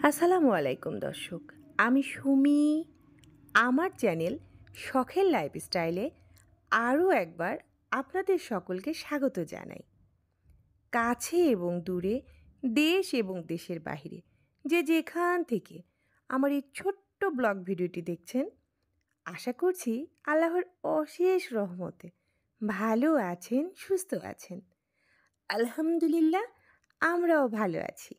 আসসালামু আলাইকুম দর্শক, আমি সুমি। আমার চ্যানেল শখের লাইফস্টাইলে আরও একবার আপনাদের সকলকে স্বাগত জানাই। কাছে এবং দূরে, দেশ এবং দেশের বাইরে যে যেখান থেকে আমার এই ছোট্ট ব্লগ ভিডিওটি দেখছেন, আশা করছি আল্লাহর অশেষ রহমতে ভালো আছেন, সুস্থ আছেন। আলহামদুলিল্লাহ, আমরাও ভালো আছি।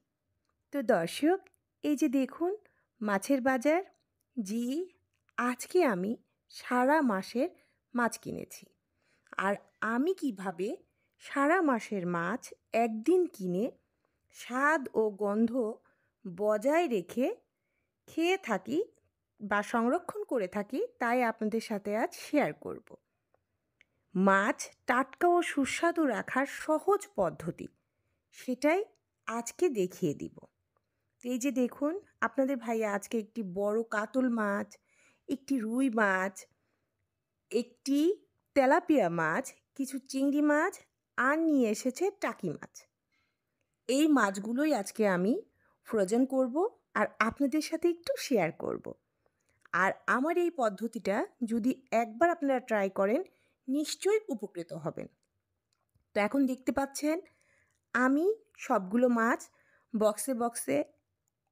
তো দর্শক, এই যে দেখুন মাছের বাজার। জি, আজকে আমি সারা মাসের মাছ কিনেছি। আর আমি কিভাবে সারা মাসের মাছ একদিন কিনে স্বাদ ও গন্ধ বজায় রেখে খেয়ে থাকি বা সংরক্ষণ করে থাকি, তাই আপনাদের সাথে আজ শেয়ার করব। মাছ টাটকা ও সুস্বাদু রাখার সহজ পদ্ধতি, সেটাই আজকে দেখিয়ে দিব। এই যে দেখুন, আপনাদের ভাইয়া আজকে একটি বড় কাতল মাছ, একটি রুই মাছ, একটি তেলাপিয়া মাছ, কিছু চিংড়ি মাছ আর নিয়ে এসেছে টাকি মাছ। এই মাছগুলোই আজকে আমি ফ্রোজেন করব আর আপনাদের সাথে একটু শেয়ার করব। আর আমার এই পদ্ধতিটা যদি একবার আপনারা ট্রাই করেন, নিশ্চয়ই উপকৃত হবেন। তো এখন দেখতে পাচ্ছেন আমি সবগুলো মাছ বক্সে বক্সে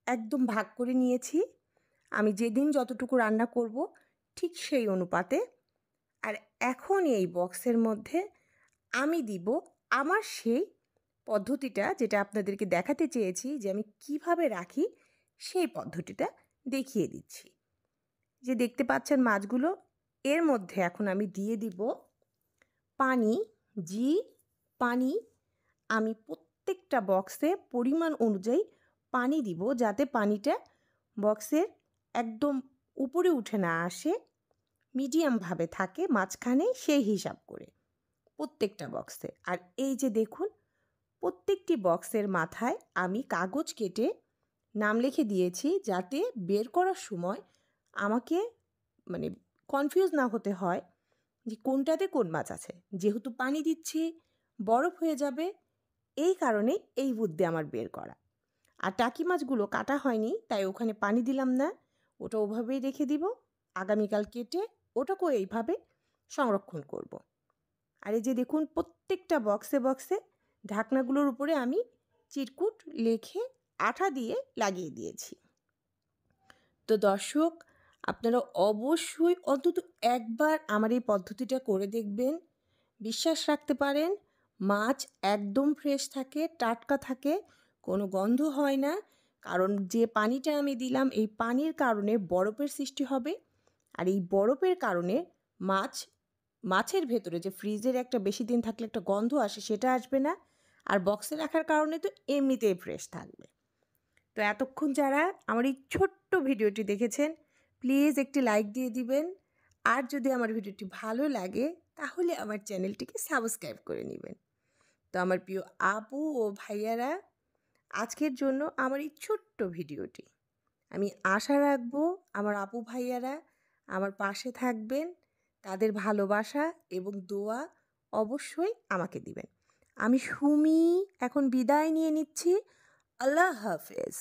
একদম ভাগ করে নিয়েছি। আমি যেদিন যতটুকু রান্না করব ঠিক সেই অনুপাতে। আর এখন এই বক্সের মধ্যে আমি দিব আমার সেই পদ্ধতিটা, যেটা আপনাদেরকে দেখাতে চেয়েছি যে আমি কিভাবে রাখি, সেই পদ্ধতিটা দেখিয়ে দিচ্ছি। যে দেখতে পাচ্ছেন মাছগুলো, এর মধ্যে এখন আমি দিয়ে দিব পানি। জি, পানি। আমি প্রত্যেকটা বক্সে পরিমাণ অনুযায়ী পানি দিব, যাতে পানিটা বক্সের একদম উপরে উঠে না আসে, মিডিয়ামভাবে থাকে মাঝখানে, সেই হিসাব করে প্রত্যেকটা বক্সে। আর এই যে দেখুন, প্রত্যেকটি বক্সের মাথায় আমি কাগজ কেটে নাম লিখে দিয়েছি, যাতে বের করার সময় আমাকে মানে কনফিউজ না হতে হয় যে কোনটাতে কোন মাছ আছে। যেহেতু পানি দিচ্ছি, বরফ হয়ে যাবে, এই কারণে এই বুদ্ধি আমার বের করা। আর টাকি মাছগুলো কাটা হয়নি, তাই ওখানে পানি দিলাম না, ওটা ওভাবেই রেখে দিব। আগামীকাল কেটে ওটাকেও এইভাবে সংরক্ষণ করব। আর এই যে দেখুন, প্রত্যেকটা বক্সে বক্সে ঢাকনাগুলোর উপরে আমি চিরকুট লিখে আঠা দিয়ে লাগিয়ে দিয়েছি। তো দর্শক, আপনারা অবশ্যই অন্তত একবার আমার এই পদ্ধতিটা করে দেখবেন। বিশ্বাস রাখতে পারেন, মাছ একদম ফ্রেশ থাকে, টাটকা থাকে, কোনো গন্ধ হয় না। কারণ যে পানিটা আমি দিলাম, এই পানির কারণে বরফের সৃষ্টি হবে। আর এই বরফের কারণে মাছের ভেতরে যে ফ্রিজের একটা বেশি দিন থাকলে একটা গন্ধ আসে, সেটা আসবে না। আর বক্সে রাখার কারণে তো এমনিতেই ফ্রেশ থাকবে। তো এতক্ষণ যারা আমার এই ছোট্ট ভিডিওটি দেখেছেন, প্লিজ একটি লাইক দিয়ে দিবেন। আর যদি আমার ভিডিওটি ভালো লাগে, তাহলে আমার চ্যানেলটিকে সাবস্ক্রাইব করে নেবেন। তো আমার প্রিয় আপু ও ভাইয়ারা, আজকের জন্য আমার এই ছোট্ট ভিডিওটি। আমি আশা রাখবো আমার আপু ভাইয়ারা আমার পাশে থাকবেন। তাদের ভালোবাসা এবং দোয়া অবশ্যই আমাকে দিবেন। আমি সুমি এখন বিদায় নিয়ে নিচ্ছি। আল্লাহ হাফেজ।